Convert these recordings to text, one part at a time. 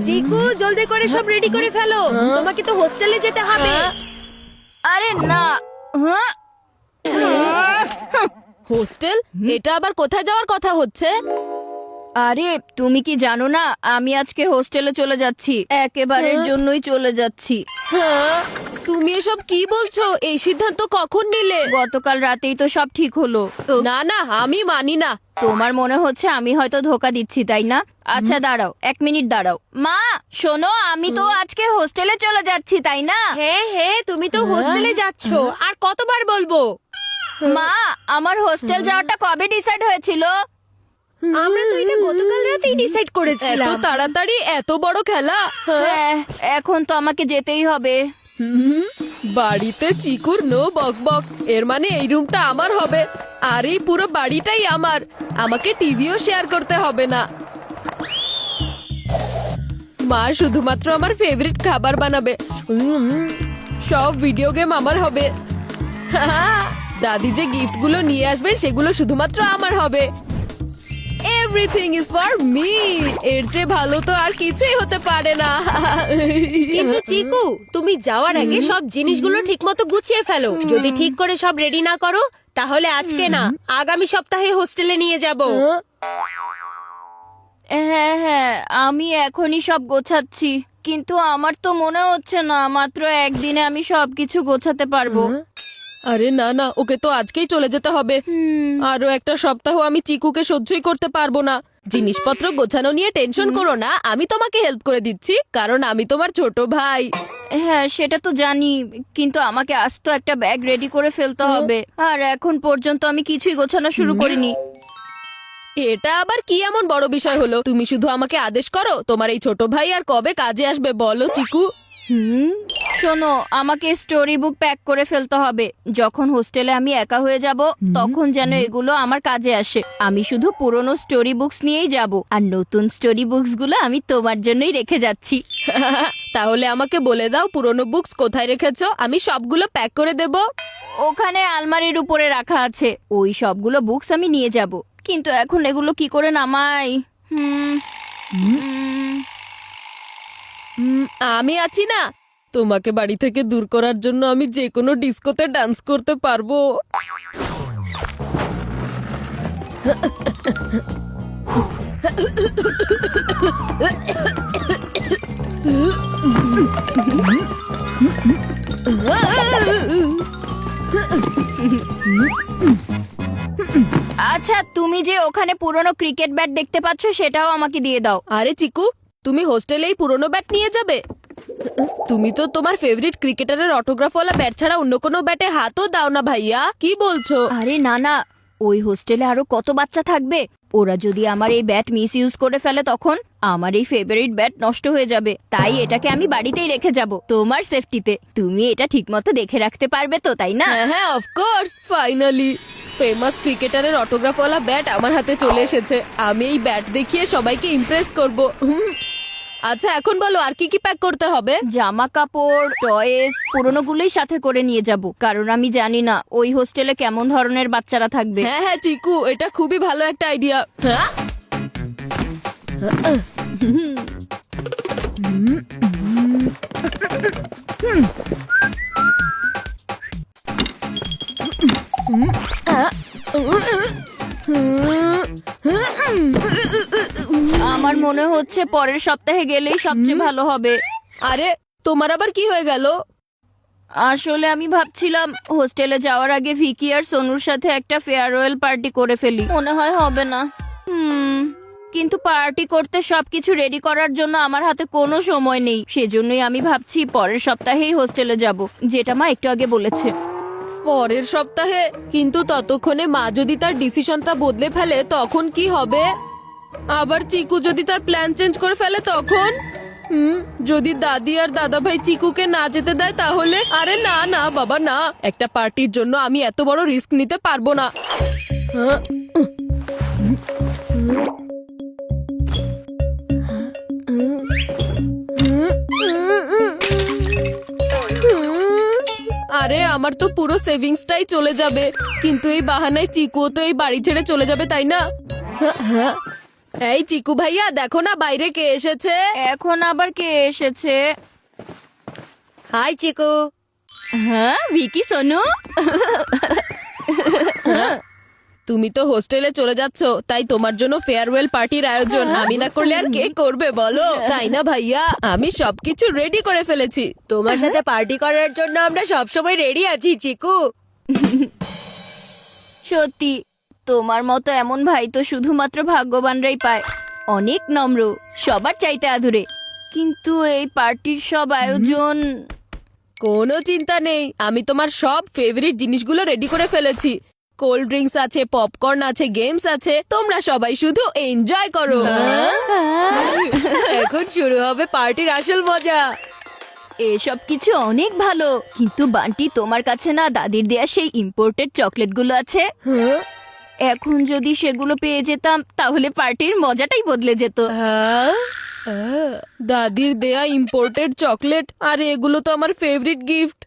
চিকু জলদি করে সব রেডি করে ফেলো, তোমাকে তো হোস্টেলে যেতে হবে। আরে না। হোস্টেল? এটা আবার কোথায় যাওয়ার কথা হচ্ছে? আরে তুমি কি জানো না, আমি আজকে হোস্টেলে চলে যাচ্ছি, একেবারের জন্যই চলে যাচ্ছি। তুমি এসব কি বলছো? এই সিদ্ধান্ত কখন নিলে? গতকাল রাতেই তো সব ঠিক হলো। না না, আমি মানি না। তোমার মনে হচ্ছে আমি হয়তো ধোকা দিচ্ছি, তাই না? আচ্ছা দাঁড়াও, 1 মিনিট দাঁড়াও। মা শোনো, আমি তো আজকে হোস্টেলে চলে যাচ্ছি, তাই না? হ্যাঁ হ্যাঁ, তুমি তো হোস্টেলে যাচ্ছো, আর কতবার বলবো? মা, আমার হোস্টেল যাওয়াটা কবে ডিসাইড হয়েছিল? আমরা তো এটা গতকাল রাতেই ডিসাইড এত করেছিলাম। তাড়াতাড়ি এত বড় খেলা? হ্যাঁ, এখন তো আমাকে যেতেই হবে। বাড়িতে চিকুর নো বকবক, এর মানে এই রুমটা আমার হবে, আর এই পুরো বাড়িটাই আমার। আমাকে টিভিও শেয়ার করতে হবে না। মা শুধুমাত্র আমার ফেভারিট খাবার বানাবে, সব ভিডিও গেম আমার হবে। দাদি যে গিফটগুলো নিয়ে আসবেন সেগুলো শুধুমাত্র আমার হবে। Everything is for me. এর চেয়ে ভালো তো আর কিছুই হতে পারে না। কিন্তু চিকু, তুমি যাওয়ার আগে সব জিনিসগুলো ঠিকমতো গুছিয়ে ফেলো। যদি ঠিক করে সব রেডি না করো, তাহলে আজকে না, আগামী সপ্তাহে হোস্টেলে নিয়ে যাব। হ্যাঁ হ্যাঁ, আমি এখনই সব গোছাচ্ছি, কিন্তু আমার তো মনে হচ্ছে না মাত্র একদিনে আমি সবকিছু গোছাতে পারবো। আরে না না, ওকে তো আজকেই চলে যেতে হবে। আরো একটা সপ্তাহ আমি চিকুকে সহ্যই করতে পারবো না। জিনিসপত্র গোছানো নিয়ে টেনশন করো না, আমি তোমাকে হেল্প করে দিচ্ছি, কারণ আমি তোমার ছোট ভাই। হ্যাঁ সেটা তো জানি, কিন্তু আমাকে আজ তো একটা ব্যাগ রেডি করে ফেলতে হবে, আর এখন পর্যন্ত আমি কিছুই গোছানো শুরু করিনি। এটা আবার কি এমন বড় বিষয় হলো? তুমি শুধু আমাকে আদেশ করো, তোমার এই ছোট ভাই আর কবে কাজে আসবে বলো চিকু। শোনো, আমাকে স্টোরি বুক প্যাক করে ফেলতে হবে। যখন হোস্টেলে আমি একা হয়ে যাব, তখন যেন এগুলো আমার কাজে আসে। আমি শুধু পুরনো স্টোরি বুকস নিয়েই যাব, আর নতুন স্টোরি বুকস গুলো আমি তোমার জন্যই রেখে যাচ্ছি। তাহলে আমাকে বলে দাও পুরনো বুকস কোথায় রেখেছো, আমি সবগুলো প্যাক করে দেব। ওখানে আলমারির উপরে রাখা আছে, ওই সবগুলো বুকস আমি নিয়ে যাব, কিন্তু এখন এগুলো কি করে নামাই? আমি আছি না, তোমাকে বাড়ি থেকে দূর করার জন্য আমি যে কোনো ডিস্কোতে ডান্স করতে পারবো। আচ্ছা, তুমি যে ওখানে পুরনো ক্রিকেট ব্যাট দেখতে পাচ্ছ, সেটাও আমাকে দিয়ে দাও। আরে চিকু, তুমি হোস্টেলেই পুরনো ব্যাট নিয়ে যাবে? তুমি তো তোমার ফেভারিট ক্রিকেটারের অটোগ্রাফওয়ালা ব্যাট ছাড়া অন্য কোনো ব্যাটে হাতও দাও না ভাইয়া, কি বলছো? আরে না না, ওই হোস্টেলে আরো কত বাচ্চা থাকবে, ওরা যদি আমার এই ব্যাট মিস ইউজ করে ফেলে, তখন আমার এই ফেভারিট ব্যাট নষ্ট হয়ে যাবে। তাই এটাকে আমি বাড়িতেই রেখে যাব, তোমার সেফটিতে। তুমি এটা ঠিকমতো দেখে রাখতে পারবে তো, তাই না? হ্যাঁ অফকোর্স, ফাইনালি ফেমাস ক্রিকেটারের অটোগ্রাফওয়ালা ব্যাট আমার হাতে চলে এসেছে। আমি এই ব্যাট দেখিয়ে সবাইকে ইমপ্রেস করব। আচ্ছা এখন বলো, আর কি কি প্যাক করতে হবে? জামা কাপড়, টয়েস, পুরোনোগুলোই সাথে করে নিয়ে যাব, কারণ আমি জানি না ওই হোস্টেলে কেমন ধরনের বাচ্চারা থাকবে। হ্যাঁ হ্যাঁ চিকু, এটা খুবই ভালো একটা আইডিয়া। হ্যাঁ আমার মনে হচ্ছে পরের সপ্তাহে গেলেই সবচেয়ে ভালো হবে। আরে তোমার আবার কি হয়ে গেল? আসলে আমি ভাবছিলাম হোস্টেলে যাওয়ার আগে ভিকি আর সোনুর সাথে একটা ফেয়ারওয়েল পার্টি করে ফেলি, মনে হয় হবে না। কিন্তু পার্টি করতে সবকিছু রেডি করার জন্য আমার হাতে কোনো সময় নেই, সেজন্যই আমি ভাবছি পরের সপ্তাহেই হোস্টেলে যাব, যেটা মা একটু আগে বলেছে। পরের সপ্তাহে? কিন্তু ততক্ষণে মা যদি তার ডিসিশনটা বদলে ফেলে, তখন কি হবে? আবার চিকু যদি তার প্ল্যান চেঞ্জ করে ফেলে, তখন যদি দাদি আর দাদা ভাই চিকুকে না যেতে দেয়, তাহলে? আরে না না বাবা না, একটা পার্টির জন্য আমি এত বড় রিস্ক নিতে পারবো না। আরে আমার তো পুরো সেভিংসটাই চলে যাবে, কিন্তু এই বাহানায় চিকুও তো এই বাড়ি ছেড়ে চলে যাবে, তাই না? এই চিকু ভাইয়া দেখো না বাইরে কে এসেছে। এখন আবার কে এসেছে? হাই চিকু। হ্যাঁ ভিকি সোনু। তুমি তো হোস্টেলে চলে যাচ্ছ, তাই তোমার জন্য ফেয়ারওয়েল পার্টির আয়োজন আমি না করলে আর কে করবে বলো? তাই না ভাইয়া, আমি সবকিছু রেডি করে ফেলেছি। তোমার সাথে পার্টি করার জন্য আমরা সবসময় রেডি আছি চিকু। সত্যি তোমার মতো এমন ভাই তো শুধুমাত্র ভাগ্যবানরাই পায়। অনেক নম্র, সবার চাইতে আদুরে। কিন্তু এই পার্টির সব আয়োজন। কোনো চিন্তা নেই, আমি তোমার সব ফেভারিট জিনিসগুলো রেডি করে ফেলেছি। কোল্ড ড্রিঙ্কস আছে, পপকর্ন আছে, গেমস আছে, তোমরা সবাই শুধু এনজয় করো। এখন শুরু হবে পার্টির আসল মজা। এসব কিছু অনেক ভালো, কিন্তু বান্টি তোমার কাছে না দাদির দেয়া সেই ইম্পোর্টেড চকলেটগুলো আছে? এখন যদি সেগুলো পেয়ে যেতাম তাহলে পার্টির মজাটাই বদলে যেত। দাদির দেয়া ইম্পোর্টেড চকলেট, আর এগুলো তো আমার ফেভারিট গিফট।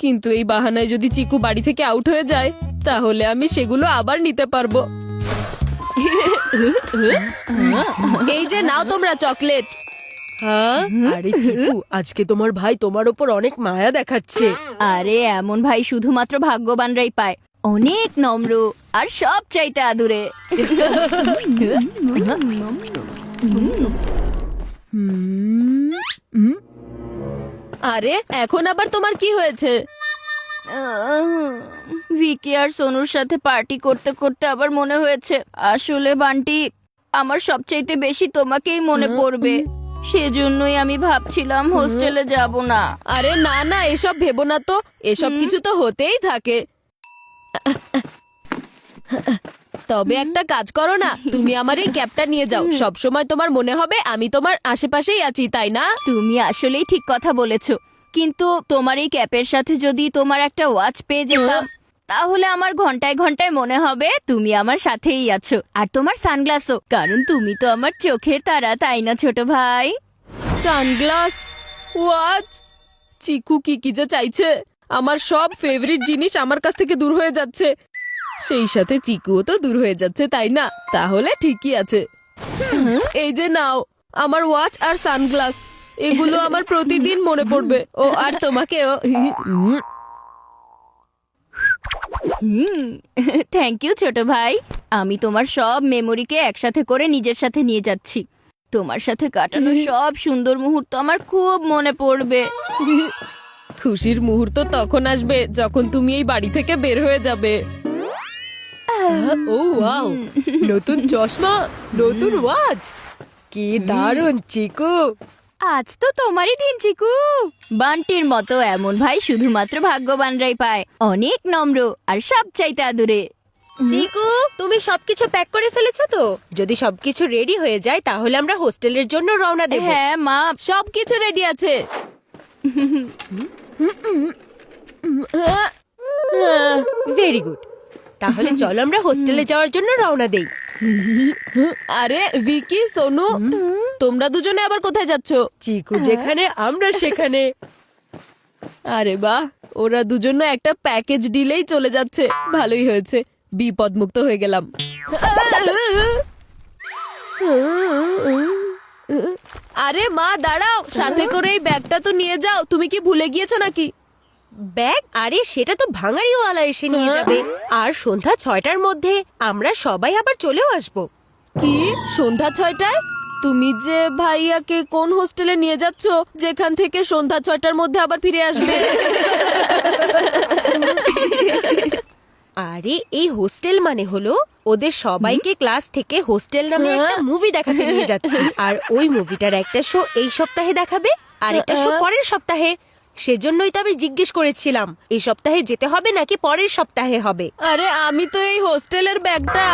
কিন্তু এই বাহানায় যদি চিকু বাড়ি থেকে আউট হয়ে যায়, তাহলে আমি সেগুলো আবার নিতে পারবো। এই যে নাও তোমরা চকলেট। হ্যাঁ, আরে চিকু, আজকে তোমার ভাই তোমার ওপর অনেক মায়া দেখাচ্ছে। আরে এমন ভাই শুধুমাত্র ভাগ্যবানরাই পায়। অনেক নম্র আর সব চাইতে আদুরে। আরে এখন আবার তোমার কি হয়েছে? ভিকি আর সোনুর সাথে পার্টি করতে করতে আবার মনে হয়েছে আসলে বান্টি আমার সবচাইতে বেশি তোমাকেই মনে পড়বে। সেজন্যই আমি ভাবছিলাম হোস্টেলে যাব না। আরে না না, এসব ভেবো না তো, এসব কিছু তো হতেই থাকে। তবে একটা কাজ করো না, তুমি আমার এই ক্যাপটা নিয়ে যাও। সব সময় তোমার মনে হবে আমি তোমার আশেপাশেই আছি, তাই না? তুমি আসলেই ঠিক কথা বলেছো, কিন্তু তোমার এই ক্যাপের সাথে যদি তোমার একটা ওয়াচ পেয়ে যেতাম তাহলে আমার ঘন্টায় ঘন্টায় মনে হবে তুমি আমার সাথেই আছো। আর তোমার সানগ্লাসও, কারণ তুমি তো আমার চোখের তারা, তাই না ছোট ভাই? সানগ্লাস, ওয়াচ, চিকু কি কি যে চাইছে। আমার সব ফেভারিট জিনিস আমার কাছ থেকে দূর হয়ে যাচ্ছে, সেই সাথে চিকুও তো দূর হয়ে যাচ্ছে, তাই না? তাহলে ঠিকই আছে। এই যে নাও আমার ওয়াচ আর সানগ্লাস, এগুলো আমার প্রতিদিন মনে পড়বে। ও আর তোমাকেও। থ্যাংক ইউ ছোট ভাই। আমি তোমার সব মেমোরিকে একসাথে করে নিজের সাথে নিয়ে যাচ্ছি। তোমার সাথে কাটানো সব সুন্দর মুহূর্ত আমার খুব মনে পড়বে। খুশির মুহূর্ত তখন আসবে যখন তুমি এই বাড়ি থেকে বের হয়ে যাবে। ও ওয়াও, নতুন চশমা, নতুন ওয়াচ, কি দারুণ চিকু। আজ তো তোমারই দিন চিকু। বান্টির মতো এমন ভাই শুধুমাত্র ভাগ্যবানরাই পায়। অনেক নম্র আর সব চাইতে আদুরে। চিকু, তুমি সবকিছু প্যাক করে ফেলেছো তো? যদি সবকিছু রেডি হয়ে যায় তাহলে আমরা হোস্টেলের জন্য রওনা দেব। হ্যাঁ মা, সবকিছু রেডি আছে। ভেরি গুড, তাহলে চলো আমরা হোস্টেলে যাওয়ার জন্য রওনা দেই। আরে ভিকি, সোনু, তোমরা দুজনে আবার কোথায় যাচ্ছ? চিকু যেখানে আমরা সেখানে। আরে বাহ, ওরা দুজনে একটা প্যাকেজ ডিলেই চলে যাচ্ছে। ভালোই হয়েছে, বিপদমুক্ত হয়ে গেলাম। আরে মা দাঁড়াও, সাথে করে এই ব্যাগটা তো নিয়ে যাও। তুমি কি ভুলে গিয়েছো নাকি? ব্যাগ? আরে সেটা তো ভাঙাড়িওয়ালা এসে নিয়ে যাবে। আর সন্ধ্যা 6টার মধ্যে আমরা সবাই আবার চলেও আসবো। কি সন্ধ্যা 6টায়? তুমি যে ভাইয়াকে কোন হোস্টেলে নিয়ে যাচ্ছ যেখান থেকে সন্ধ্যা 6টার মধ্যে আবার ফিরে আসবে? আরে এই হোস্টেল মানে হলো ওদের সবাইকে ক্লাস থেকে হোস্টেল নামে একটা মুভি দেখাতে নিয়ে যাচ্ছি। আর ওই মুভিটার একটা শো এই সপ্তাহে দেখাবে আর একটা শো পরের সপ্তাহে। সেজন্যই তো আমি জিজ্ঞেস করেছিলাম এই সপ্তাহে যেতে হবে নাকি পরের সপ্তাহে হবে। আরে আমি তো এই হোস্টেলের ব্যাগটা।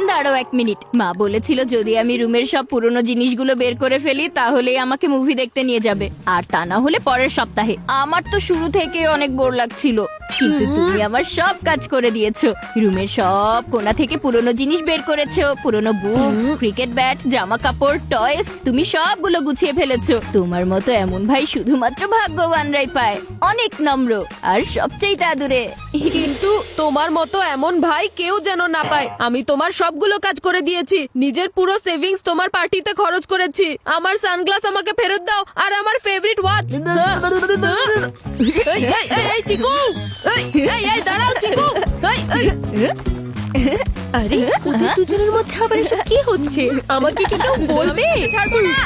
দাঁড়াও 1 মিনিট। মা বলেছিল যদি আমি রুমের সব পুরনো জিনিসগুলো বের করে ফেলি তাহলেই আমাকে মুভি দেখতে নিয়ে যাবে, আর তা না হলে পরের সপ্তাহে। আমার তো শুরু থেকে অনেক বোর লাগছিল, কিন্তু তুমি আমার সব কাজ করে দিয়েছো। রুমের সব কোণা থেকে পুরনো জিনিস বের করেছো, পুরনো বুকস, ক্রিকেট ব্যাট, জামা কাপড়, টয়স, তুমি সবগুলো গুছিয়ে ফেলেছো। তোমার মতো এমন ভাই শুধুমাত্র ভাগ্যবানরাই পায়। অনেক নম্র আর সবচেয়ে আদুরে। কিন্তু তোমার মতো এমন ভাই কেউ যেন না পায়। আমি তোমার সবগুলো কাজ করে দিয়েছি, নিজের পুরো সেভিংস তোমার পার্টিতে খরচ করেছি। আমার সানগ্লাস আমাকে ফেরত দাও, আর আমার ফেভারিট ওয়াচ। এই চিকু, এই দাঁড়াও চিকু। আরে ওদের দুজনের মধ্যে আবার এসব কি হচ্ছে? আমাকে কি কেউ বলবে? ছাড়বো না।